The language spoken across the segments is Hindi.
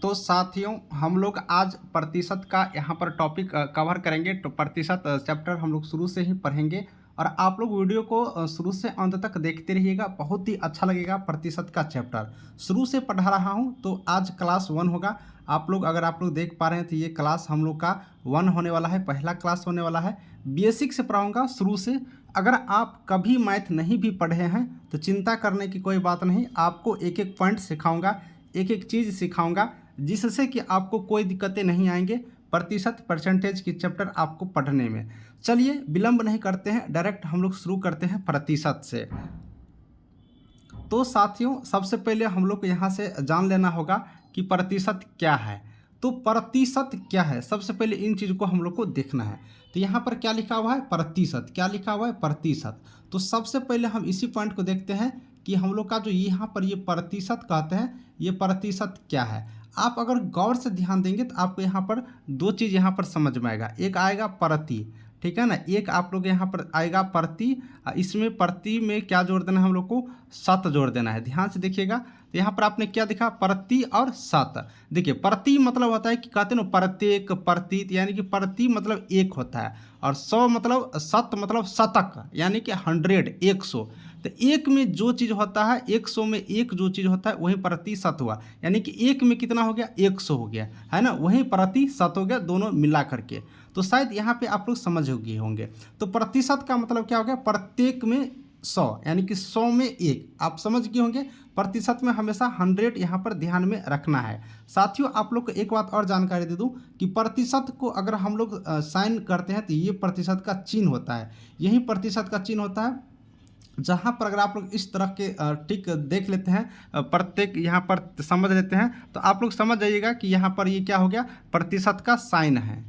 तो साथियों हम लोग आज प्रतिशत का यहाँ पर टॉपिक कवर करेंगे। तो प्रतिशत चैप्टर हम लोग शुरू से ही पढ़ेंगे और आप लोग वीडियो को शुरू से अंत तक देखते रहिएगा। बहुत ही अच्छा लगेगा। प्रतिशत का चैप्टर शुरू से पढ़ा रहा हूँ। तो आज क्लास 1 होगा। आप लोग अगर आप लोग देख पा रहे हैं तो ये क्लास हम लोग का 1 होने वाला है, पहला क्लास होने वाला है। बेसिक से पढ़ाऊँगा शुरू से। अगर आप कभी मैथ नहीं भी पढ़े हैं तो चिंता करने की कोई बात नहीं। आपको एक एक पॉइंट सिखाऊँगा, एक एक चीज़ सिखाऊँगा जिससे कि आपको कोई दिक्कतें नहीं आएंगे प्रतिशत परसेंटेज की चैप्टर आपको पढ़ने में। चलिए विलंब नहीं करते हैं, डायरेक्ट हम लोग शुरू करते हैं प्रतिशत से। तो साथियों सबसे पहले हम लोग को यहाँ से जान लेना होगा कि प्रतिशत क्या है। तो प्रतिशत क्या है, सबसे पहले इन चीज़ को हम लोग को देखना है। तो यहाँ पर क्या लिखा हुआ है, प्रतिशत। क्या लिखा हुआ है, प्रतिशत। तो सबसे पहले हम इसी पॉइंट को देखते हैं कि हम लोग का जो यहाँ पर ये प्रतिशत कहते हैं, ये प्रतिशत क्या है। आप अगर गौर से ध्यान देंगे तो आपको यहाँ पर दो चीज़ यहाँ पर समझ में आएगा। एक आएगा प्रति, ठीक है ना। एक आप लोग यहाँ पर आएगा प्रति। इसमें प्रति में क्या जोड़ देना है, हम लोग को शत जोड़ देना है। ध्यान से देखिएगा। तो यहाँ पर आपने क्या देखा, प्रति और शत। देखिए प्रति मतलब होता है कि कहते हैं ना प्रत्येक, प्रति यानी कि प्रति मतलब एक होता है, और 100 मतलब शत मतलब शतक यानी कि 100, 100। तो एक में जो चीज़ होता है, 100 में एक जो चीज़ होता है वही प्रतिशत हुआ। यानी कि एक में कितना हो गया, 100 हो गया, है ना। वही प्रतिशत हो गया, दोनों मिला करके। तो शायद यहाँ पे आप लोग समझ गए होंगे। तो प्रतिशत का मतलब क्या हो गया, प्रत्येक में 100 यानी कि 100 में एक। आप समझ गए होंगे। प्रतिशत में हमेशा 100 यहाँ पर ध्यान में रखना है। साथियों आप लोग को एक बात और जानकारी दे दूं कि प्रतिशत को अगर हम लोग साइन करते हैं तो ये प्रतिशत का चिन्ह होता है। यही प्रतिशत का चिन्ह होता है। जहाँ पर अगर आप लोग इस तरह के टिक देख लेते हैं, प्रत्येक यहाँ पर समझ लेते हैं, तो आप लोग समझ जाइएगा कि यहाँ पर ये क्या हो गया, प्रतिशत का साइन है।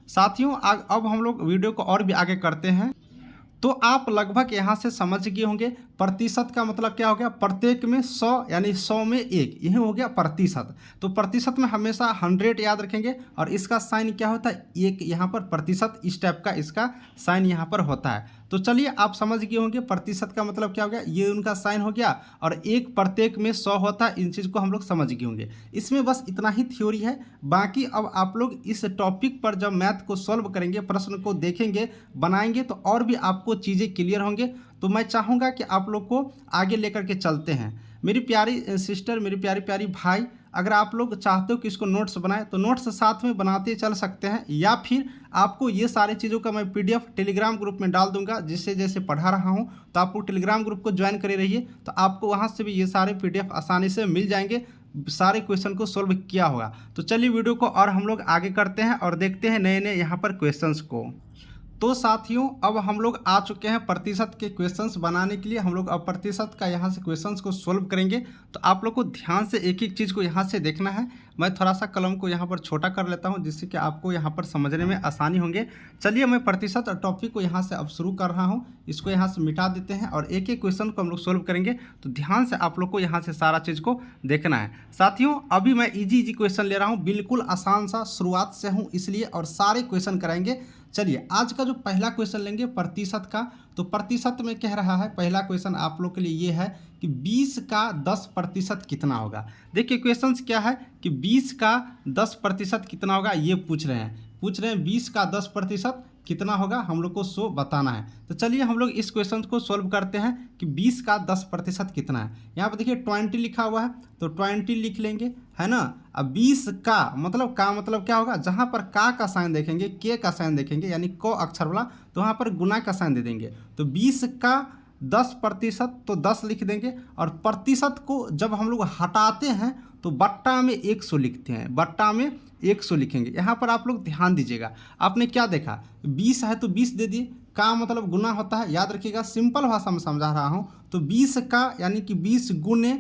साथियों अब हम लोग वीडियो को और भी आगे करते हैं। तो आप लगभग यहाँ से समझ गए होंगे प्रतिशत का मतलब क्या हो गया, प्रत्येक में 100 यानी 100 में एक, यही हो गया प्रतिशत। तो प्रतिशत में हमेशा 100 याद रखेंगे और इसका साइन क्या होता है, एक यहाँ पर प्रतिशत, इस टाइप का इसका साइन यहाँ पर होता है। तो चलिए आप समझ गए होंगे प्रतिशत का मतलब क्या हो गया, ये उनका साइन हो गया, और एक प्रत्येक में 100 होता है। इन चीज़ को हम लोग समझ गए होंगे। इसमें बस इतना ही थ्योरी है। बाकी अब आप लोग इस टॉपिक पर जब मैथ को सॉल्व करेंगे, प्रश्न को देखेंगे, बनाएंगे, तो और भी आपको चीज़ें क्लियर होंगे। तो मैं चाहूँगा कि आप लोग को आगे लेकर के चलते हैं। मेरी प्यारी सिस्टर, मेरी प्यारी प्यारी भाई, अगर आप लोग चाहते हो कि इसको नोट्स बनाए तो नोट्स साथ में बनाते चल सकते हैं, या फिर आपको ये सारी चीज़ों का मैं PDF टेलीग्राम ग्रुप में डाल दूंगा। जिससे जैसे पढ़ा रहा हूँ तो आप लोग टेलीग्राम ग्रुप को ज्वाइन करे रहिए, तो आपको वहाँ से भी ये सारे PDF आसानी से मिल जाएंगे। सारे क्वेश्चन को सॉल्व किया होगा। तो चलिए वीडियो को और हम लोग आगे करते हैं और देखते हैं नए नए यहाँ पर क्वेश्चंस को। तो साथियों अब हम लोग आ चुके हैं प्रतिशत के क्वेश्चंस बनाने के लिए। हम लोग अब प्रतिशत का यहाँ से क्वेश्चंस को सॉल्व करेंगे। तो आप लोग को ध्यान से एक एक चीज़ को यहाँ से देखना है। मैं थोड़ा सा कलम को यहाँ पर छोटा कर लेता हूँ जिससे कि आपको यहाँ पर समझने में आसानी होंगे। चलिए मैं प्रतिशत और टॉपिक को यहाँ से अब शुरू कर रहा हूँ। इसको यहाँ से मिटा देते हैं और एक एक क्वेश्चन को हम लोग सॉल्व करेंगे। तो ध्यान से आप लोग को यहाँ से सारा चीज़ को देखना है। साथियों अभी मैं इजी क्वेश्चन ले रहा हूँ, बिल्कुल आसान सा, शुरुआत से हूँ इसलिए, और सारे क्वेश्चन कराएंगे। चलिए आज का जो पहला क्वेश्चन लेंगे प्रतिशत का। तो प्रतिशत में कह रहा है, पहला क्वेश्चन आप लोग के लिए ये है कि 20 का 10% कितना होगा। देखिए क्वेश्चन क्या है कि 20 का 10% कितना होगा, ये पूछ रहे हैं 20 का 10% कितना होगा, हम लोग को सो बताना है। तो चलिए हम लोग इस क्वेश्चन को सॉल्व करते हैं कि 20 का 10% कितना है। यहाँ पर देखिए 20 लिखा हुआ है, तो 20 लिख लेंगे, है ना। अब 20 का मतलब क्या होगा, जहाँ पर का साइन देखेंगे, के का साइन देखेंगे यानी क अक्षर वाला, तो वहाँ पर गुना का साइन दे देंगे। तो 20 का 10% तो 10 लिख देंगे, और प्रतिशत को जब हम लोग हटाते हैं तो बट्टा में 100 लिखते हैं, बट्टा में 100 लिखेंगे। यहाँ पर आप लोग ध्यान दीजिएगा। आपने क्या देखा, 20 है तो 20 दे दिए, का मतलब गुना होता है, याद रखिएगा, सिंपल भाषा में समझा रहा हूँ। तो 20 का यानी कि 20 गुने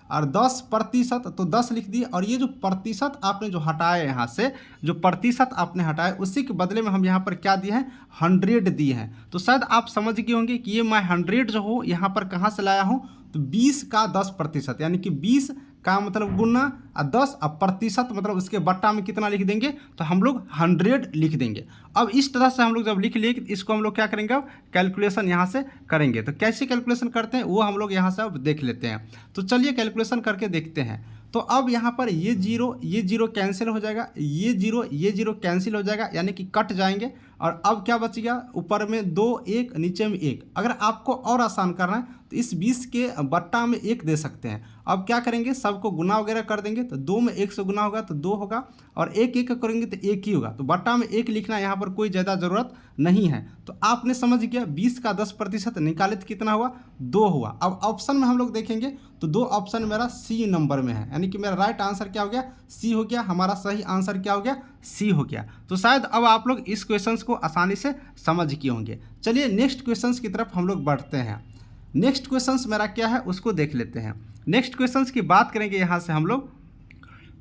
और 10% तो 10 लिख दिए। और ये जो प्रतिशत आपने जो हटाया, यहाँ से जो प्रतिशत आपने हटाया, उसी के बदले में हम यहाँ पर क्या दिए हैं, 100 दिए हैं। तो शायद आप समझ गए होंगे कि ये मैं 100 जो हो यहाँ पर कहाँ से लाया हूँ। तो 20 का 10% यानी कि 20 का मतलब गुना और 10 और प्रतिशत मतलब उसके बट्टा में कितना लिख देंगे, तो हम लोग 100 लिख देंगे। अब इस तरह से हम लोग जब लिख लिए, इसको हम लोग क्या करेंगे, अब कैलकुलेशन यहाँ से करेंगे। तो कैसे कैलकुलेशन करते हैं वो हम लोग यहाँ से अब देख लेते हैं। तो चलिए कैलकुलेशन करके देखते हैं। तो अब यहाँ पर ये जीरो कैंसिल हो जाएगा, ये जीरो कैंसिल हो जाएगा, यानी कि कट जाएंगे। और अब क्या बच गया, ऊपर में 2 1 नीचे में 1। अगर आपको और आसान करना है तो इस 20 के बट्टा में 1 दे सकते हैं। अब क्या करेंगे, सबको गुना वगैरह कर देंगे, तो 2 में 1 से गुना होगा तो 2 होगा, और 1 1 करेंगे तो 1 ही होगा। तो बट्टा में 1 लिखना यहाँ पर कोई ज़्यादा ज़रूरत नहीं है। तो आपने समझ गया 20 का 10% निकाले तो कितना हुआ, 2 हुआ। अब ऑप्शन में हम लोग देखेंगे तो 2 ऑप्शन मेरा सी नंबर में है, यानी कि मेरा राइट आंसर क्या हो गया, सी हो गया। हमारा सही आंसर क्या हो गया, सी हो गया। तो शायद अब आप लोग इस क्वेश्चन को आसानी से समझ गए होंगे। चलिए नेक्स्ट क्वेश्चन की तरफ हम लोग बढ़ते हैं। नेक्स्ट क्वेश्चन मेरा क्या है उसको देख लेते हैं। नेक्स्ट क्वेश्चन की बात करेंगे यहाँ से हम लोग,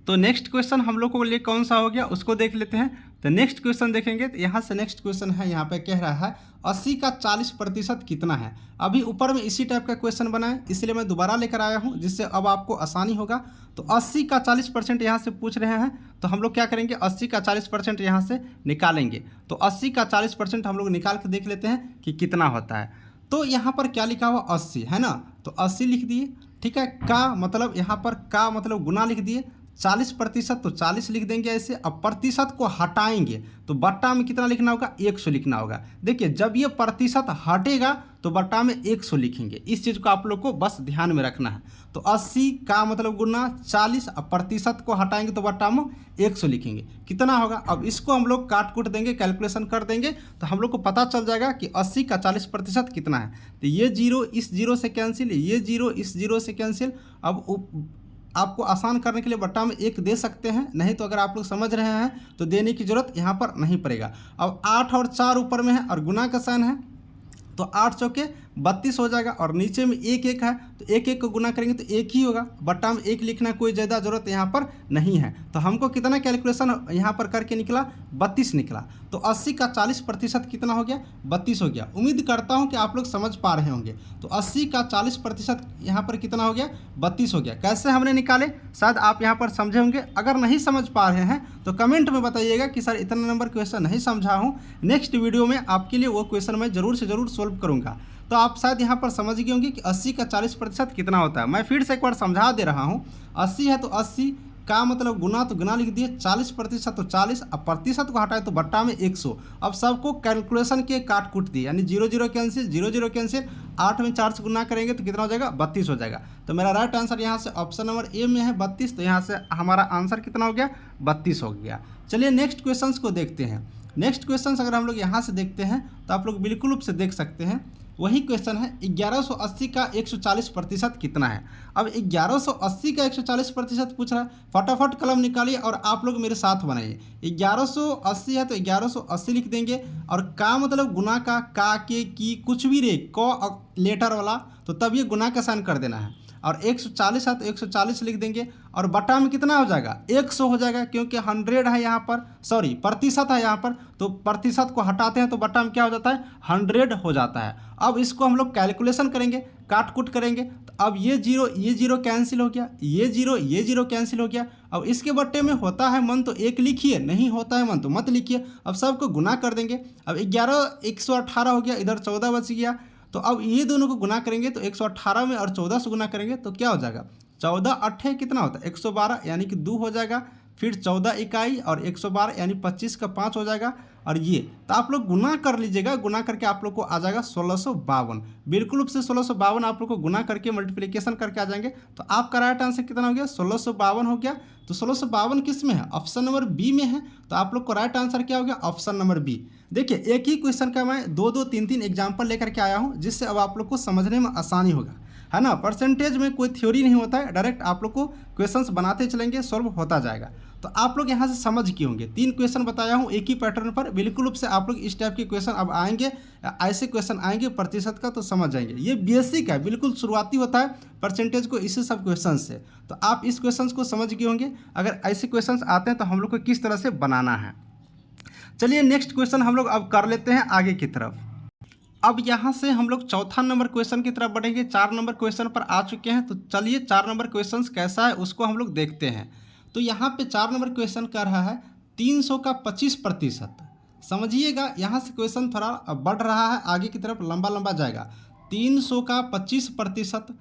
तो नेक्स्ट क्वेश्चन हम लोग को लिए कौन सा हो गया उसको देख लेते हैं। तो नेक्स्ट क्वेश्चन देखेंगे तो यहाँ से नेक्स्ट क्वेश्चन है, यहाँ पे कह रहा है 80 का 40% कितना है। अभी ऊपर में इसी टाइप का क्वेश्चन बना है, इसलिए मैं दोबारा लेकर आया हूँ जिससे अब आपको आसानी होगा। तो 80 का 40% यहाँ से पूछ रहे हैं, तो हम लोग क्या करेंगे, 80 का 40% यहाँ से निकालेंगे। तो 80 का 40% हम लोग निकाल के देख लेते हैं कि कितना होता है। तो यहाँ पर क्या लिखा हुआ, 80 है ना, तो 80 लिख दिए, ठीक है। का मतलब यहाँ पर का मतलब गुना लिख दिए, 40% तो 40 लिख देंगे ऐसे। अब प्रतिशत को हटाएंगे तो बट्टा में कितना लिखना होगा, 100 लिखना होगा। देखिए जब ये प्रतिशत हटेगा तो बट्टा में 100 लिखेंगे। इस चीज़ को आप लोग को बस ध्यान में रखना है। तो 80 का मतलब गुना 40, अब प्रतिशत को हटाएंगे तो बट्टा में 100 लिखेंगे, कितना होगा। अब इसको हम लोग काट कूट देंगे, कैलकुलेशन कर देंगे, तो हम लोग को पता चल जाएगा कि 80 का 40% कितना है। तो ये जीरो इस जीरो से कैंसिल, ये जीरो इस जीरो से कैंसिल। अब आपको आसान करने के लिए बट्टा में 1 दे सकते हैं, नहीं तो अगर आप लोग समझ रहे हैं तो देने की जरूरत यहाँ पर नहीं पड़ेगा। अब 8 और 4 ऊपर में है और गुना का साइन है, तो 8 चौके 32 हो जाएगा, और नीचे में 1 1 है तो 1 1 को गुना करेंगे तो 1 ही होगा। बट्टा में 1 लिखना कोई ज़्यादा ज़रूरत यहाँ पर नहीं है। तो हमको कितना कैलकुलेशन यहाँ पर करके निकला, 32 निकला। तो 80 का 40% कितना हो गया, 32 हो गया। उम्मीद करता हूँ कि आप लोग समझ पा रहे होंगे। तो 80 का 40% यहाँ पर कितना हो गया, 32 हो गया। कैसे हमने निकाले शायद आप यहाँ पर समझे होंगे। अगर नहीं समझ पा रहे हैं तो कमेंट में बताइएगा कि सर इतना नंबर क्वेश्चन नहीं समझा हूँ, नेक्स्ट वीडियो में आपके लिए वो क्वेश्चन मैं ज़रूर से ज़रूर सोल्व करूँगा। तो आप शायद यहाँ पर समझ गए होंगे कि 80 का 40% कितना होता है। मैं फिर से एक बार समझा दे रहा हूँ। 80 है तो 80 का मतलब गुना, तो गुना लिख दिए, 40% तो 40, अब प्रतिशत को हटाए तो बट्टा में 100। अब सबको कैलकुलेशन के काट कूट दिए, यानी 0 0 कैंसिल, 0 0 कैंसिल। 8 में 4 से गुना करेंगे तो कितना हो जाएगा, 32 हो जाएगा। तो मेरा राइट आंसर यहाँ से ऑप्शन नंबर ए में है 32। तो यहाँ से हमारा आंसर कितना हो गया, 32 हो गया। चलिए नेक्स्ट क्वेश्चन को देखते हैं। नेक्स्ट क्वेश्चन अगर हम लोग यहाँ से देखते हैं तो आप लोग बिल्कुल रूप से देख सकते हैं, वही क्वेश्चन है 1180 का 140% कितना है। अब 1180 का 140% पूछ रहा है, फटाफट कलम निकालिए और आप लोग मेरे साथ बनाइए। 1180 है तो 1180 लिख देंगे, और का मतलब गुना का के की कुछ भी रे क लेटर वाला, तो तब ये गुना का साइन कर देना है। और 140 है तो 140 लिख देंगे, और बटा में कितना हो जाएगा, 100 हो जाएगा, क्योंकि 100 है यहाँ पर, सॉरी प्रतिशत है यहाँ पर, तो प्रतिशत को हटाते हैं तो बटा में क्या हो जाता है, 100 हो जाता है। अब इसको हम लोग कैलकुलेशन करेंगे, काट कूट करेंगे, तो अब ये जीरो कैंसिल हो गया, ये जीरो कैंसिल हो गया। अब इसके बट्टे में होता है मन तो 1 लिखिए, नहीं होता है मन तो मत लिखिए। अब सबको गुना कर देंगे। अब 118 हो गया, इधर 14 बच गया। तो अब ये दोनों को गुना करेंगे तो 118 में और 14 से गुना करेंगे तो क्या हो जाएगा, 14 8 कितना होता है, 112, यानी कि 2 हो जाएगा। फिर 14 इकाई और 112 यानी 25 का 5 हो जाएगा। और ये तो आप लोग गुना कर लीजिएगा, गुना करके आप लोग को आ जाएगा 1652। बिल्कुल रूप से 1652 आप लोग को गुना करके मल्टीप्लिकेशन करके आ जाएंगे। तो आपका राइट आंसर कितना हो गया, 1652 हो गया। तो 1652 किस में है, ऑप्शन नंबर बी में है। तो आप लोग को राइट आंसर क्या हो गया, ऑप्शन नंबर बी। देखिए एक ही क्वेश्चन का मैं 2 3 एग्जाम्पल लेकर के आया हूँ, जिससे अब आप लोग को समझने में आसानी होगा, है ना। परसेंटेज में कोई थ्योरी नहीं होता है, डायरेक्ट आप लोग को क्वेश्चंस बनाते चलेंगे, सॉल्व होता जाएगा। तो आप लोग यहाँ से समझ गए होंगे, 3 क्वेश्चन बताया हूँ एक ही पैटर्न पर। बिल्कुल रूप से आप लोग इस टाइप के क्वेश्चन अब आएंगे, ऐसे क्वेश्चन आएंगे प्रतिशत का, तो समझ जाएंगे। ये बेसिक है, बिल्कुल शुरुआती होता है परसेंटेज को इसी सब क्वेश्चन से। तो आप इस क्वेश्चन को समझ गए होंगे। अगर ऐसे क्वेश्चन आते हैं तो हम लोग को किस तरह से बनाना है। चलिए नेक्स्ट क्वेश्चन हम लोग अब कर लेते हैं आगे की तरफ। अब यहाँ से हम लोग चौथा नंबर क्वेश्चन की तरफ बढ़ेंगे। 4 नंबर क्वेश्चन पर आ चुके हैं, तो चलिए 4 नंबर क्वेश्चन कैसा है उसको हम लोग देखते हैं। तो यहाँ पे 4 नंबर क्वेश्चन कर रहा है 300 का 25%। समझिएगा, यहाँ से क्वेश्चन थोड़ा बढ़ रहा है, आगे की तरफ लंबा लंबा जाएगा। 300 का 25%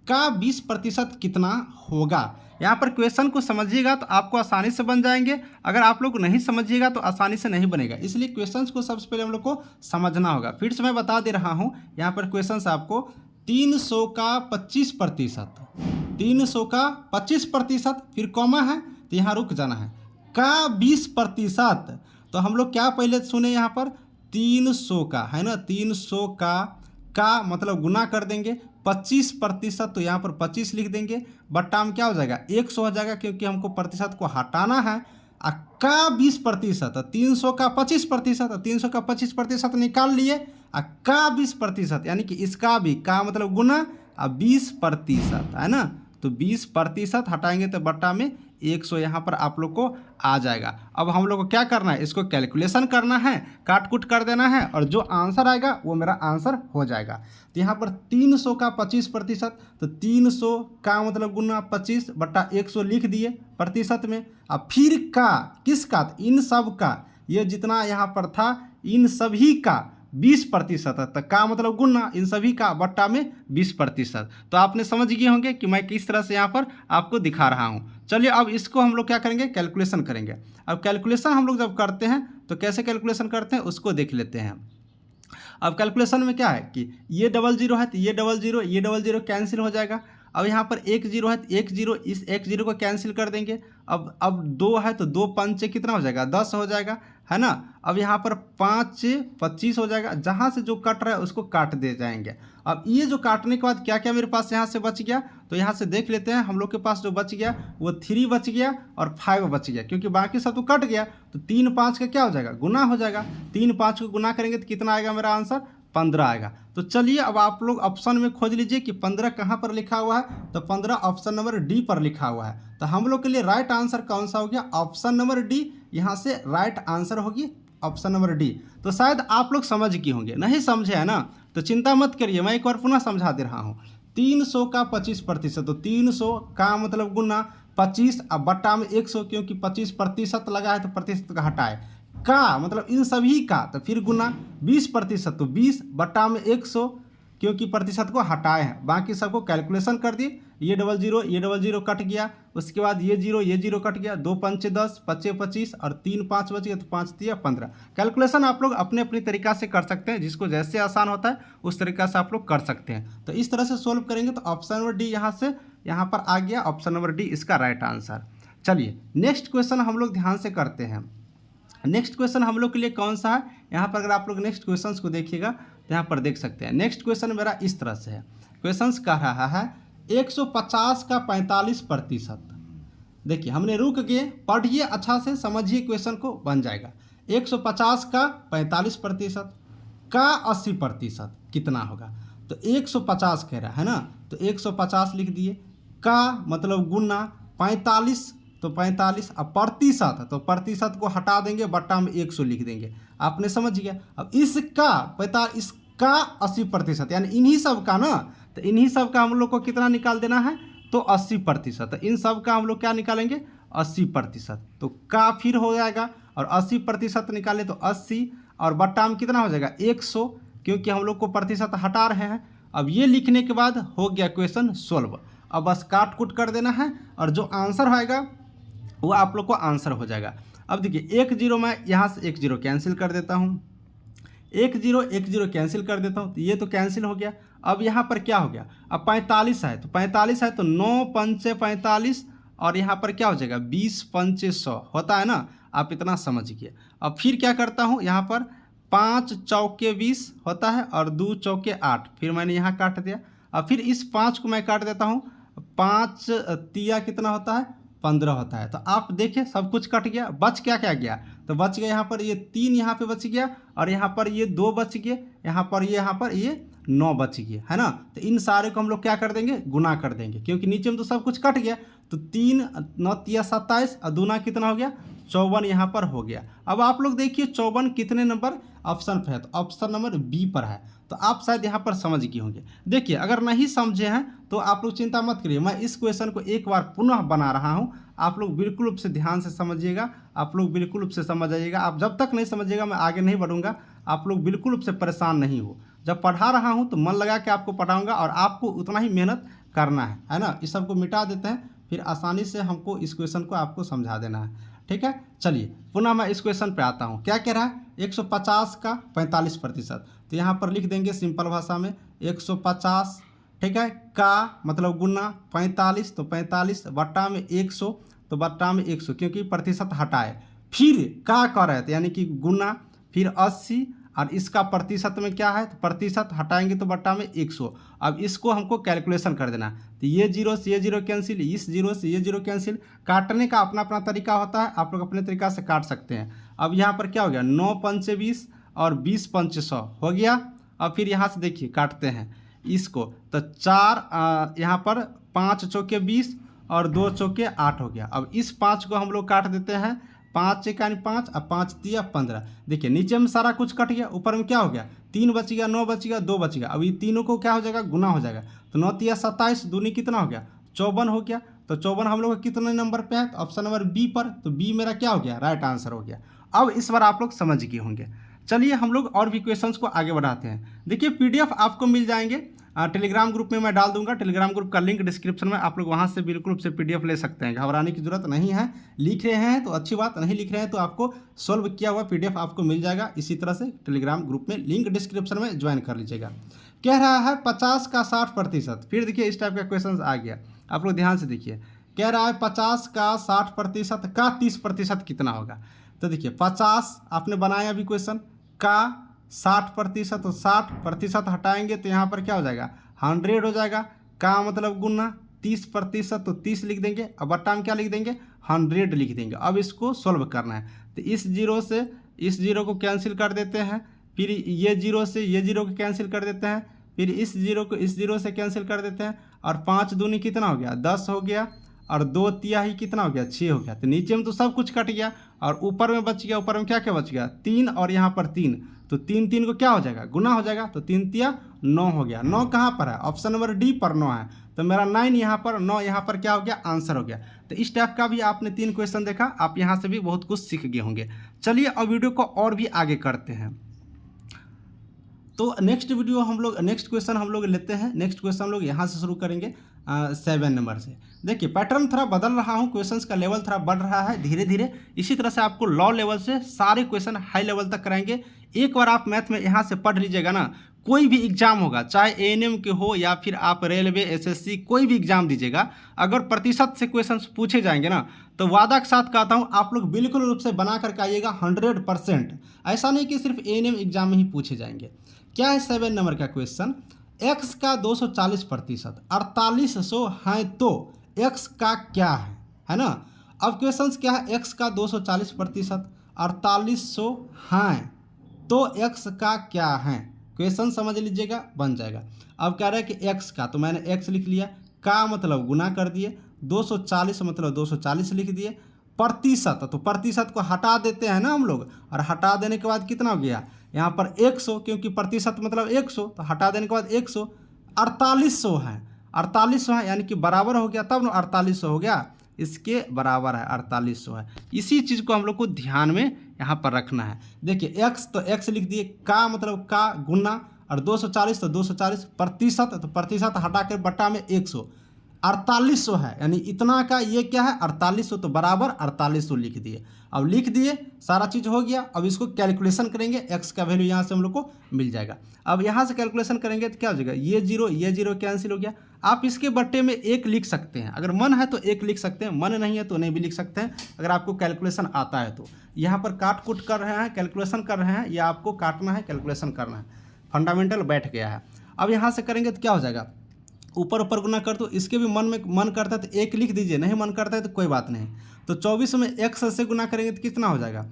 का 20% कितना होगा। यहाँ पर क्वेश्चन को समझिएगा तो आपको आसानी से बन जाएंगे, अगर आप लोग नहीं समझिएगा तो आसानी से नहीं बनेगा, इसलिए क्वेश्चंस को सबसे पहले हम लोग को समझना होगा। फिर से मैं बता दे रहा हूँ, यहाँ पर क्वेश्चंस आपको 300 का 25%, 300 का 25%, फिर कॉमा है तो यहाँ रुक जाना है, का 20%। तो हम लोग क्या पहले सुने यहाँ पर 300 का है ना, 300 का मतलब गुना कर देंगे 25%, तो यहाँ पर 25 लिख देंगे, बट्टा में क्या हो जाएगा 100 हो जाएगा, क्योंकि हमको प्रतिशत को हटाना है। का 20%, 300 का 25%, 300 का 25% निकाल लिए, का 20%, यानी कि इसका भी का मतलब गुना 20% है ना, तो 20% हटाएंगे तो बट्टा में 100 यहाँ पर आप लोग को आ जाएगा। अब हम लोग को क्या करना है, इसको कैलकुलेशन करना है, काट कुट कर देना है, और जो आंसर आएगा वो मेरा आंसर हो जाएगा। तो यहाँ पर 300 का 25%, तो 300 का मतलब गुना 25 बट्टा 100 लिख दिए प्रतिशत में। अब फिर का किसका, इन सब का, ये जितना यहाँ पर था इन सभी का 20%, तो का मतलब गुना इन सभी का बट्टा में 20%। तो आपने समझ गए होंगे कि मैं किस तरह से यहाँ पर आपको दिखा रहा हूँ। चलिए अब इसको हम लोग क्या करेंगे, कैलकुलेशन करेंगे। अब कैलकुलेशन हम लोग जब करते हैं तो कैसे कैलकुलेशन करते हैं उसको देख लेते हैं। अब कैलकुलेशन में क्या है कि ये 00 है तो ये 00, ये 00 कैंसिल हो जाएगा। अब यहाँ पर 10 है तो 10, इस 10 को कैंसिल कर देंगे। अब 2 है तो 2 पंचे कितना हो जाएगा 10 हो जाएगा, है ना। अब यहाँ पर 5 25 हो जाएगा, जहाँ से जो कट रहा है उसको काट दे जाएंगे। अब ये जो काटने के बाद क्या क्या मेरे पास यहाँ से बच गया, तो यहाँ से देख लेते हैं। हम लोग के पास जो बच गया वो 3 बच गया और 5 बच गया, क्योंकि बाकी सब तो कट गया। तो 3 5 का क्या हो जाएगा, गुना हो जाएगा। 3 5 को गुना करेंगे तो कितना आएगा मेरा आंसर, 15 आएगा। तो चलिए अब आप लोग ऑप्शन में खोज लीजिए कि 15 कहाँ पर लिखा हुआ है, तो 15 ऑप्शन नंबर डी पर लिखा हुआ है। तो हम लोग के लिए राइट आंसर कौन सा हो गया, ऑप्शन नंबर डी। यहाँ से राइट आंसर होगी ऑप्शन नंबर डी। तो शायद आप लोग समझ गए होंगे, नहीं समझे है ना तो चिंता मत करिए, मैं एक बार पुनः समझा दे रहा हूँ। 300 का 25%, तो 300 का मतलब गुना 25 अब बट्टा में 100, क्योंकि 25% लगा है तो प्रतिशत का हटाए, का मतलब इन सभी का, तो फिर गुना 20%, तो 20 बट्टा में 100, क्योंकि प्रतिशत को हटाए हैं। बाकी सबको कैलकुलेशन कर दिए, ये 00 ये 00 कट गया, उसके बाद ये 0 कट गया, 2 पंचे 10 पच्चे 25 और 3 5 बच गया, तो 5 तिया 15। कैलकुलेशन आप लोग अपने अपनी तरीका से कर सकते हैं, जिसको जैसे आसान होता है उस तरीका से आप लोग कर सकते हैं। तो इस तरह से सोल्व करेंगे तो ऑप्शन नंबर डी यहाँ से यहाँ पर आ गया, ऑप्शन नंबर डी इसका राइट आंसर। चलिए नेक्स्ट क्वेश्चन हम लोग ध्यान से करते हैं। नेक्स्ट क्वेश्चन हम लोग के लिए कौन सा है, यहाँ पर अगर आप लोग नेक्स्ट क्वेश्चंस को देखिएगा तो यहाँ पर देख सकते हैं। नेक्स्ट क्वेश्चन मेरा इस तरह से है, क्वेश्चंस कह रहा है 150 का 45%। देखिए हमने रुक गए, पढ़िए अच्छा से, समझिए क्वेश्चन को, बन जाएगा। 150 का 45% का 80% कितना होगा, तो 150 कह रहा है ना, तो 150 लिख दिए, का मतलब गुना 45, तो 45, अब प्रतिशत, तो प्रतिशत को हटा देंगे, बट्टा में 100 लिख देंगे, आपने समझ गया। अब इसका 80%, यानी इन्हीं सब का ना, तो इन्हीं सब का हम लोग को कितना निकाल देना है, तो 80%। इन सब का हम लोग क्या निकालेंगे 80%, तो का फिर हो जाएगा, और 80% निकाले तो 80, और बट्टा में कितना हो जाएगा 100, क्योंकि हम लोग को प्रतिशत हटा रहे हैं। अब ये लिखने के बाद हो गया क्वेश्चन सोल्व। अब बस काट कुट कर देना है, और जो आंसर आएगा वो आप लोग को आंसर हो जाएगा। अब देखिए 10 मैं यहाँ से 10 कैंसिल कर देता हूँ, 10 कैंसिल कर देता हूँ, तो ये तो कैंसिल हो गया। अब यहाँ पर क्या हो गया, अब 45 है, तो 45 है तो 9 पंचे 45, और यहाँ पर क्या हो जाएगा 20 पंचे 100 होता है ना, आप इतना समझिए। अब फिर क्या करता हूँ, यहाँ पर 5 चौके 20 होता है, और 2 चौके 8, फिर मैंने यहाँ काट दिया। अब फिर इस 5 को मैं काट देता हूँ, 5 तिया कितना होता है 15 होता है। तो आप देखिए सब कुछ कट गया, बच क्या क्या गया, तो बच गया यहाँ पर ये 3 यहाँ पे बच गया, और यहाँ पर ये 2 बच गए, यहाँ पर ये 9 बच गए, है ना। तो इन सारे को हम लोग क्या कर देंगे, गुना कर देंगे, क्योंकि नीचे में तो सब कुछ कट गया। तो 3 9 तिया 27, और दूना कितना हो गया 54 यहाँ पर हो गया। अब आप लोग देखिए 54 कितने नंबर ऑप्शन पे है, तो ऑप्शन नंबर बी पर है। तो आप शायद यहाँ पर समझ गए होंगे। देखिए अगर नहीं समझे हैं तो आप लोग चिंता मत करिए, मैं इस क्वेश्चन को एक बार पुनः बना रहा हूँ, आप लोग बिल्कुल रूप से ध्यान से समझिएगा, आप लोग बिल्कुल रूप से समझ आइएगा। आप जब तक नहीं समझिएगा मैं आगे नहीं बढ़ूँगा, आप लोग बिल्कुल रूप से परेशान नहीं हो। जब पढ़ा रहा हूँ तो मन लगा के आपको पढ़ाऊँगा, और आपको उतना ही मेहनत करना है ना। इस सबको मिटा देते हैं, फिर आसानी से हमको इस क्वेश्चन को आपको समझा देना है। ठीक है, चलिए पुनः मैं इस क्वेश्चन पे आता हूँ। क्या कह रहा है? 150 का 45%। तो यहाँ पर लिख देंगे सिंपल भाषा में 150, ठीक है, का मतलब गुना 45, तो 45 बट्टा में 100, तो बट्टा में 100 क्योंकि प्रतिशत हटाए, फिर का कर रहे थे यानी कि गुना, फिर 80 और इसका प्रतिशत में क्या है तो प्रतिशत हटाएंगे तो बट्टा में 100। अब इसको हमको कैलकुलेशन कर देना। तो ये जीरो से ये जीरो कैंसिल, इस जीरो से ये जीरो कैंसिल। काटने का अपना अपना तरीका होता है, आप लोग अपने तरीका से काट सकते हैं। अब यहाँ पर क्या हो गया 9 पंचे 20 और 20 पंचे 100 हो गया। अब फिर यहाँ से देखिए काटते हैं इसको, तो 4 यहाँ पर 5 चौके 20 और 2 चौके 8 हो गया। अब इस 5 को हम लोग काट देते हैं, 5 एक 5 और 5 तिया 15। देखिए नीचे में सारा कुछ कट गया, ऊपर में क्या हो गया 3 बच गया, 9 बच गया, 2 बच गया। अब ये तीनों को क्या हो जाएगा गुना हो जाएगा, तो 9 तिया 27, दूनी कितना हो गया 54 हो गया। तो 54 हम लोग कितने नंबर पे है तो ऑप्शन नंबर बी पर, तो बी मेरा क्या हो गया राइट आंसर हो गया। अब इस बार आप लोग समझ गए होंगे। चलिए हम लोग और भी क्वेश्चंस को आगे बढ़ाते हैं। देखिए पीडीएफ आपको मिल जाएंगे टेलीग्राम ग्रुप में, मैं डाल दूंगा टेलीग्राम ग्रुप का लिंक डिस्क्रिप्शन में, आप लोग वहां से बिल्कुल से पीडीएफ ले सकते हैं, घबराने की जरूरत नहीं है। लिख रहे हैं तो अच्छी बात, नहीं लिख रहे हैं तो आपको सॉल्व किया हुआ पीडीएफ आपको मिल जाएगा। इसी तरह से टेलीग्राम ग्रुप में लिंक डिस्क्रिप्शन में ज्वाइन कर लीजिएगा। कह रहा है 50 का 60%। फिर देखिए इस टाइप का क्वेश्चन आ गया, आप लोग ध्यान से देखिए। कह रहा है 50 का 60% का 30% कितना होगा। तो देखिए 50 आपने बनाया अभी क्वेश्चन का 60%, तो 60% हटाएंगे तो यहाँ पर क्या हो जाएगा 100 हो जाएगा। का मतलब गुना 30%, तो 30 लिख देंगे, अब बट्टा में क्या लिख देंगे 100 लिख देंगे। अब इसको सोल्व करना है, तो इस जीरो से इस जीरो को कैंसिल कर देते हैं, फिर ये जीरो से ये जीरो को कैंसिल कर देते हैं, फिर इस जीरो को इस जीरो से कैंसिल कर देते हैं, और 5 दूनी कितना हो गया 10 हो गया, और 2 तिहाई कितना हो गया 6 हो गया। तो नीचे में तो सब कुछ कट गया, और ऊपर में बच गया, ऊपर में क्या क्या बच गया 3, और यहाँ पर 3, तो 3 3 को क्या हो जाएगा गुना हो जाएगा, तो 3 तिया 9 हो गया। 9 कहाँ पर है ऑप्शन नंबर डी पर 9 है, तो मेरा 9 यहाँ पर 9 यहाँ पर क्या हो गया आंसर हो गया। तो इस टाइप का भी आपने 3 क्वेश्चन देखा, आप यहाँ से भी बहुत कुछ सीख गए होंगे। चलिए अब वीडियो को और भी आगे करते हैं। तो नेक्स्ट क्वेश्चन हम लोग लेते हैं। नेक्स्ट क्वेश्चन हम लोग यहाँ से शुरू करेंगे 7 नंबर से। देखिए पैटर्न थोड़ा बदल रहा हूँ, क्वेश्चंस का लेवल थोड़ा बढ़ रहा है धीरे धीरे। इसी तरह से आपको लॉ लेवल से सारे क्वेश्चन हाई लेवल तक कराएंगे। एक बार आप मैथ में यहाँ से पढ़ लीजिएगा ना, कोई भी एग्जाम होगा चाहे एएनएम के हो या फिर आप रेलवे एसएससी कोई भी एग्जाम दीजिएगा, अगर प्रतिशत से क्वेश्चंस पूछे जाएंगे ना, तो वादा के साथ कहता हूँ आप लोग बिल्कुल रूप से बना करके आइएगा 100%। ऐसा नहीं कि सिर्फ एएनएम एग्जाम में ही पूछे जाएंगे। क्या है 7 नंबर का क्वेश्चन, x का 240%, 4800 है तो x का क्या है ना। अब क्वेश्चन क्या है, x का 240%, 4800 है तो x का क्या है। क्वेश्चन समझ लीजिएगा, बन जाएगा। अब कह रहा है कि x का, तो मैंने x लिख लिया, का मतलब गुना कर दिए, 240 मतलब 240 लिख दिए, प्रतिशत तो प्रतिशत को हटा देते हैं ना हम लोग, और हटा देने के बाद कितना हो गया यहाँ पर 100, क्योंकि प्रतिशत मतलब 100, तो हटा देने के बाद 100, 4800 है, 4800 है यानी कि बराबर हो गया, तब ना 4800 हो गया, इसके बराबर है 4800 है। इसी चीज़ को हम लोग को ध्यान में यहाँ पर रखना है। देखिए x तो x लिख दिए, का मतलब का गुना, और 240 तो 240, प्रतिशत तो प्रतिशत हटा कर बट्टा में 100, 4800 है यानी इतना का ये क्या है 4800, तो बराबर 4800 लिख दिए। अब लिख दिए, सारा चीज़ हो गया। अब इसको कैलकुलेशन करेंगे, x का वैल्यू यहाँ से हम लोग को मिल जाएगा। अब यहाँ से कैलकुलेशन करेंगे तो क्या हो जाएगा, ये जीरो कैंसिल हो गया। आप इसके बट्टे में 1 लिख सकते हैं, अगर मन है तो 1 लिख सकते हैं, मन नहीं है तो नहीं भी लिख सकते हैं, अगर आपको कैलकुलेशन आता है तो। यहाँ पर काट कुट कर रहे हैं, कैलकुलेशन कर रहे हैं, या आपको काटना है कैलकुलेशन करना है, फंडामेंटल बैठ गया है। अब यहाँ से करेंगे तो क्या हो जाएगा, ऊपर ऊपर गुना कर दो, इसके भी मन करता है तो 1 लिख दीजिए, नहीं मन करता है तो कोई बात नहीं। तो 24 में x से गुना करेंगे तो कितना हो जाएगा,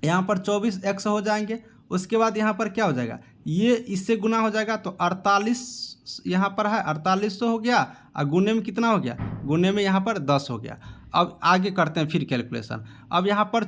यहाँ पर 24x हो जाएंगे। उसके बाद यहाँ पर क्या हो जाएगा, ये इससे गुना हो जाएगा, तो 48 यहाँ पर है 4800 हो गया, और गुने में कितना हो गया, गुने में यहाँ पर 10 हो गया। अब आगे करते हैं फिर कैलकुलेशन। अब यहाँ पर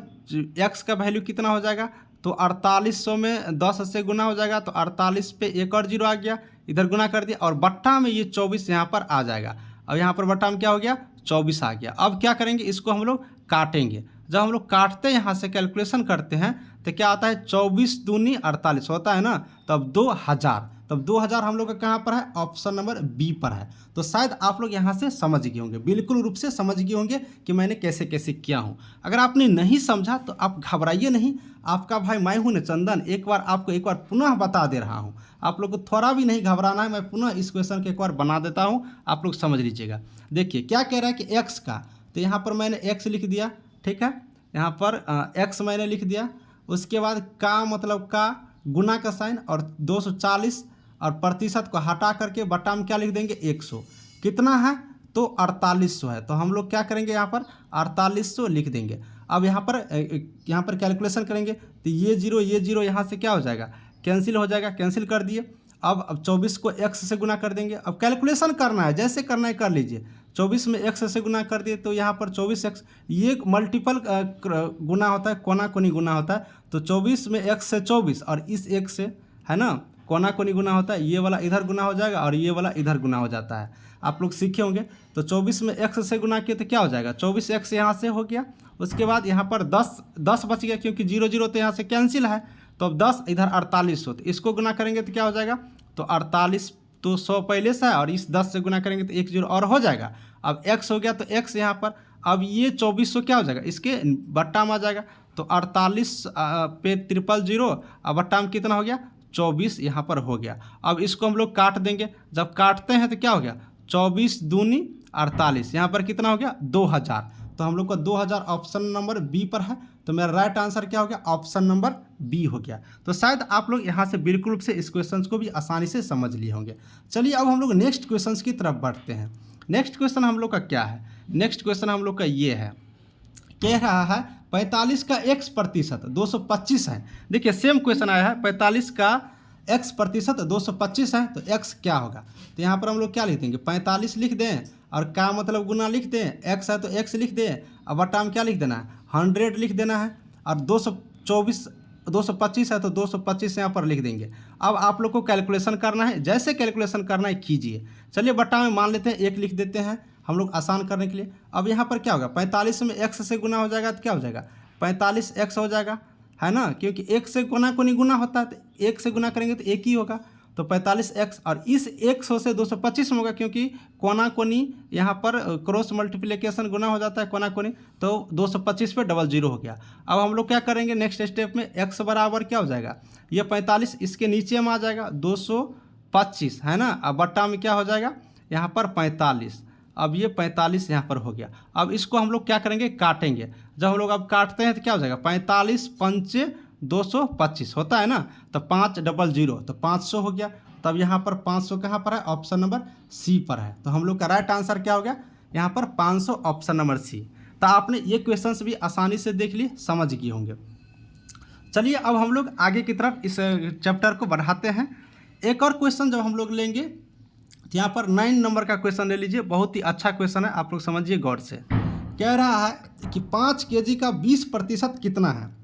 x का वैल्यू कितना हो जाएगा, तो 4800 में 10 से गुना हो जाएगा, तो 48 पे एक और जीरो आ गया, इधर गुना कर दिया, और बट्टा में ये 24 यहाँ पर आ जाएगा। अब यहाँ पर बट्टा में क्या हो गया 24 आ गया। अब क्या करेंगे, इसको हम लोग काटेंगे। जब हम लोग काटते हैं यहाँ से कैलकुलेशन करते हैं तो क्या आता है, 24 दूनी 48 होता है ना, तब 2000, तब 2000 हम लोग का कहाँ पर है, ऑप्शन नंबर बी पर है। तो शायद आप लोग यहाँ से समझ गए होंगे, बिल्कुल रूप से समझ गए होंगे कि मैंने कैसे कैसे किया हूँ। अगर आपने नहीं समझा तो आप घबराइए नहीं, आपका भाई मैं हूँ न चंदन, एक बार पुनः बता दे रहा हूँ। आप लोग को थोड़ा भी नहीं घबराना है, मैं पुनः इस क्वेश्चन को एक बार बना देता हूँ, आप लोग समझ लीजिएगा। देखिए क्या कह रहा है कि एक्स का, तो यहाँ पर मैंने एक्स लिख दिया, ठीक है, यहाँ पर एक्स मैंने लिख दिया। उसके बाद का मतलब का गुना का साइन और 240 और प्रतिशत को हटा करके बटा में क्या लिख देंगे 100। कितना है तो 4800 है, तो हम लोग क्या करेंगे यहाँ पर 4800 लिख देंगे। अब यहाँ पर कैलकुलेशन करेंगे तो ये जीरो यहाँ से क्या हो जाएगा, कैंसिल हो जाएगा, कैंसिल कर दिए। अब 24 को x से गुना कर देंगे। अब कैलकुलेशन करना है, जैसे करना है कर लीजिए। 24 में x से गुना कर दिए तो यहाँ पर 24x, ये मल्टीपल गुना होता है, कोना कोनी गुना होता है। तो 24 में x से 24 और इस एक से, है ना, कोना कोनी गुना होता है, ये वाला इधर गुना हो जाएगा और ये वाला इधर गुना हो जाता है। आप लोग सीखे होंगे। तो 24 में x से गुना किए तो क्या हो जाएगा, 24x यहाँ से हो गया। उसके बाद यहाँ पर 10 बच गया, क्योंकि 0 तो यहाँ से कैंसिल है। तो अब 10 इधर 4800, तो इसको गुना करेंगे तो क्या हो जाएगा, तो 48 तो 100 पहले से है और इस 10 से गुना करेंगे तो 1 0 और हो जाएगा। अब x हो गया तो x यहाँ पर, अब ये 2400 क्या हो जाएगा, इसके बट्टा में आ जाएगा। तो 48 पे 000 अब बट्टा में कितना हो गया 24 यहाँ पर हो गया। अब इसको हम लोग काट देंगे, जब काटते हैं तो क्या हो गया 24 दूनी 48, यहाँ पर कितना हो गया 2000। तो हम लोग का 2000 ऑप्शन नंबर बी पर है। तो मेरा राइट आंसर क्या हो गया, ऑप्शन नंबर बी हो गया। तो शायद आप लोग यहाँ से बिल्कुल रूप से इस क्वेश्चन को भी आसानी से समझ लिए होंगे। चलिए अब हम लोग नेक्स्ट क्वेश्चन की तरफ बढ़ते हैं। नेक्स्ट क्वेश्चन हम लोग का क्या है, नेक्स्ट क्वेश्चन हम लोग का ये है, कह रहा है 45 का x प्रतिशत 225 है। देखिए सेम क्वेश्चन आया है, 45 का x प्रतिशत 225 है, तो x क्या होगा। तो यहाँ पर हम लोग क्या लिख देंगे, 45 लिख दें और का मतलब गुना लिख दें, x है तो x लिख दें, अब बटा में क्या लिख देना है 100 लिख देना है, और 225 है तो 225 यहाँ पर लिख देंगे। अब आप लोग को कैलकुलेशन करना है, जैसे कैलकुलेशन करना है कीजिए। चलिए बटा में मान लेते हैं 1 लिख देते हैं हम लोग आसान करने के लिए। अब यहाँ पर क्या होगा, 45 में x से गुना हो जाएगा तो क्या हो जाएगा 45x हो जाएगा, है ना, क्योंकि 1 से कोना कोनी गुना होता है, तो 1 से गुना करेंगे तो 1 ही होगा। तो 45x और इस 100 से 225 में होगा, क्योंकि कोना कोनी यहाँ पर क्रॉस मल्टीप्लिकेशन गुना हो जाता है कोना कोनी, तो 225 पे 00 हो गया। अब हम लोग क्या करेंगे नेक्स्ट स्टेप में, x बराबर क्या हो जाएगा, ये 45 इसके नीचे में आ जाएगा 225, है ना। अब बट्टा में क्या हो जाएगा यहाँ पर 45, अब ये 45 यहाँ पर हो गया। अब इसको हम लोग क्या करेंगे, काटेंगे। जब हम लोग अब काटते हैं तो क्या हो जाएगा 45 पंचे 225 होता है ना, तो 500 तो 500 हो गया। तब यहाँ पर 500 कहाँ पर है, ऑप्शन नंबर सी पर है। तो हम लोग का राइट आंसर क्या हो गया यहाँ पर 500, ऑप्शन नंबर सी। तो आपने ये क्वेश्चंस भी आसानी से देख लिए, समझ गए होंगे। चलिए अब हम लोग आगे की तरफ इस चैप्टर को बढ़ाते हैं। एक और क्वेश्चन जब हम लोग लेंगे, यहाँ पर 9 नंबर का क्वेश्चन ले लीजिए, बहुत ही अच्छा क्वेश्चन है, आप लोग समझिए गौर से। कह रहा है कि 5 kg का 20% कितना है।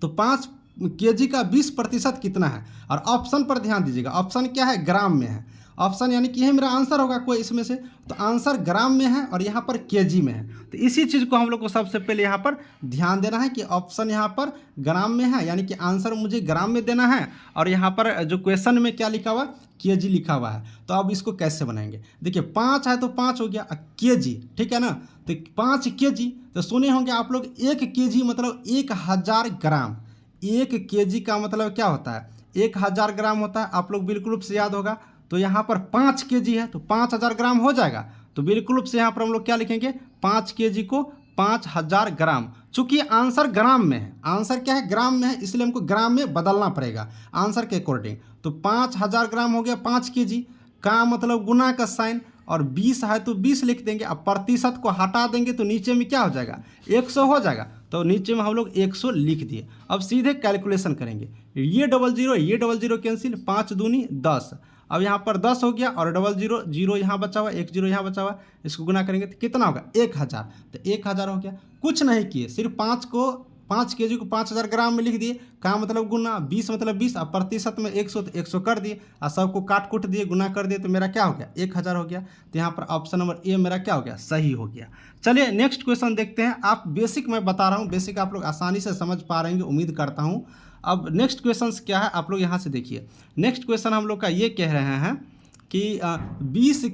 तो 5 kg का 20% कितना है, और ऑप्शन पर ध्यान दीजिएगा। ऑप्शन क्या है, ग्राम में है। ऑप्शन यानी कि यह मेरा आंसर होगा कोई इसमें से, तो आंसर ग्राम में है और यहाँ पर केजी में है। तो इसी चीज़ को हम लोग को सबसे पहले यहाँ पर ध्यान देना है कि ऑप्शन यहाँ पर ग्राम में है, यानी कि आंसर मुझे ग्राम में देना है, और यहाँ पर जो क्वेश्चन में क्या लिखा हुआ है, केजी लिखा हुआ है। तो अब इसको कैसे बनाएंगे, देखिए 5 है तो 5 हो गया, केजी, ठीक है ना। तो 5 केजी, तो सुने होंगे आप लोग 1 केजी मतलब 1000 ग्राम। 1 केजी का मतलब क्या होता है, 1000 ग्राम होता है, आप लोग बिल्कुल रूप से याद होगा। तो यहाँ पर 5 केजी है तो 5000 ग्राम हो जाएगा। तो बिल्कुल रूप से यहाँ पर हम लोग क्या लिखेंगे, 5 केजी को 5000 ग्राम। चूंकि आंसर ग्राम में है, आंसर क्या है ग्राम में है, इसलिए हमको ग्राम में बदलना पड़ेगा आंसर के अकॉर्डिंग। तो 5000 ग्राम हो गया 5 केजी, का मतलब गुना का साइन, और 20 है तो 20 लिख देंगे। अब प्रतिशत को हटा देंगे तो नीचे में क्या हो जाएगा 100 हो जाएगा। तो नीचे में हम लोग 100 लिख दिए। अब सीधे कैलकुलेशन करेंगे, ये 00 कैंसिल, 5 दूनी 10। अब यहाँ पर 10 हो गया और 00 0 यहाँ बचा हुआ, 10 यहाँ बचा हुआ, इसको गुना करेंगे तो कितना होगा 1000। तो 1000 हो गया। कुछ नहीं किए, सिर्फ 5 केजी को 5000 ग्राम में लिख दिए, का मतलब गुना, 20 मतलब 20, और प्रतिशत में 100 तो 100 कर दिए, और सबको काट कूट दिए, गुना कर दिए, तो मेरा क्या हो गया 1000 हो गया। तो यहाँ पर ऑप्शन नंबर ए मेरा क्या हो गया, सही हो गया। चलिए नेक्स्ट क्वेश्चन देखते हैं। आप बेसिक मैं बता रहा हूँ, बेसिक आप लोग आसानी से समझ पा रहे हैं, उम्मीद करता हूँ। अब नेक्स्ट क्वेश्चन क्या है आप लोग यहाँ से देखिए। नेक्स्ट क्वेश्चन हम लोग का ये कह रहे हैं कि 20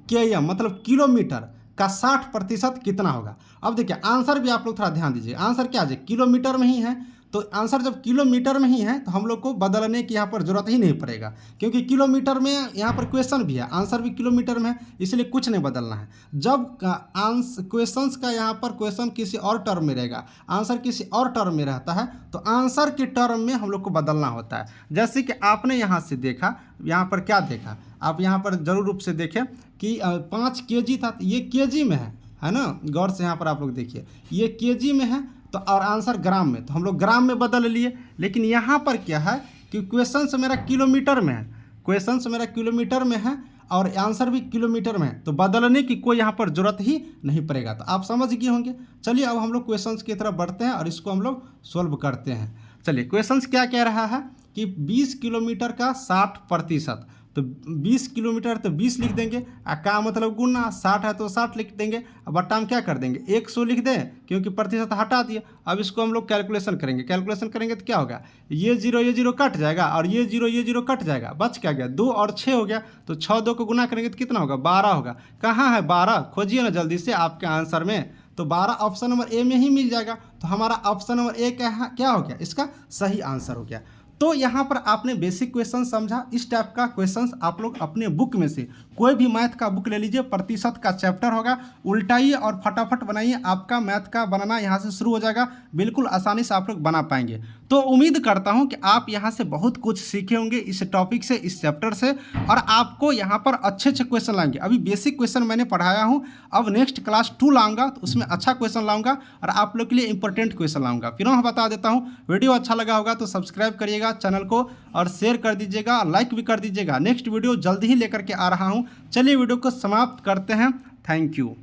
km मतलब किलोमीटर का 60% कितना होगा। अब देखिए आंसर भी आप लोग थोड़ा ध्यान दीजिए, आंसर क्या है, किलोमीटर में ही है, तो आंसर जब किलोमीटर में ही है तो हम लोग को बदलने की यहाँ पर ज़रूरत ही नहीं पड़ेगा, क्योंकि किलोमीटर में यहाँ पर क्वेश्चन भी है, आंसर भी किलोमीटर में है, इसलिए कुछ नहीं बदलना है। जब क्वेश्चंस का यहाँ पर क्वेश्चन किसी और टर्म में रहेगा, आंसर किसी और टर्म में रहता है, तो आंसर के टर्म में हम लोग को बदलना होता है। जैसे कि आपने यहाँ से देखा, यहाँ पर क्या देखा, आप यहाँ पर जरूर रूप से देखें कि 5 kg था, तो ये kg में है ना, गौर से यहाँ पर आप लोग देखिए, ये kg में है तो और आंसर ग्राम में, तो हम लोग ग्राम में बदल लिए। लेकिन यहाँ पर क्या है कि क्वेश्चन से मेरा किलोमीटर में है, क्वेश्चन से मेरा किलोमीटर में है और आंसर भी किलोमीटर में है, तो बदलने की कोई यहाँ पर ज़रूरत ही नहीं पड़ेगा। तो आप समझ गए होंगे। चलिए अब हम लोग क्वेश्चंस की तरफ बढ़ते हैं और इसको हम लोग सोल्व करते हैं। चलिए क्वेश्चंस क्या कह रहा है कि 20 किलोमीटर का 60%, तो 20 किलोमीटर तो 20 लिख देंगे, का मतलब गुना, 60 है तो 60 लिख देंगे। अब बट्टा हम क्या कर देंगे, 100 लिख दें, क्योंकि प्रतिशत हटा दिए। अब इसको हम लोग कैलकुलेशन करेंगे, कैलकुलेशन करेंगे तो क्या होगा, ये जीरो कट जाएगा और ये जीरो कट जाएगा, बच क्या गया 2 और 6 हो गया, तो 6 2 को गुना करेंगे तो कितना होगा, 12 होगा। कहाँ है 12, खोजिए ना जल्दी से आपके आंसर में, तो 12 ऑप्शन नंबर ए में ही मिल जाएगा। तो हमारा ऑप्शन नंबर ए क्या हो गया, इसका सही आंसर हो गया। तो यहाँ पर आपने बेसिक क्वेश्चन समझा। इस टाइप का क्वेश्चंस आप लोग अपने बुक में से कोई भी मैथ का बुक ले लीजिए, प्रतिशत का चैप्टर होगा, उल्टाइए और फटाफट बनाइए, आपका मैथ का बनाना यहाँ से शुरू हो जाएगा, बिल्कुल आसानी से आप लोग बना पाएंगे। तो उम्मीद करता हूँ कि आप यहाँ से बहुत कुछ सीखे होंगे इस टॉपिक से, इस चैप्टर से, और आपको यहाँ पर अच्छे क्वेश्चन लाएंगे। अभी बेसिक क्वेश्चन मैंने पढ़ाया हूँ, अब नेक्स्ट क्लास 2 लाऊंगा तो उसमें अच्छा क्वेश्चन लाऊंगा और आप लोग के लिए इंपॉर्टेंट क्वेश्चन लाऊंगा। फिर मैं बता देता हूँ, वीडियो अच्छा लगा होगा तो सब्सक्राइब करिएगा चैनल को और शेयर कर दीजिएगा, लाइक भी कर दीजिएगा। नेक्स्ट वीडियो जल्दी ही लेकर के आ रहा हूँ। चलिए वीडियो को समाप्त करते हैं। Thank you.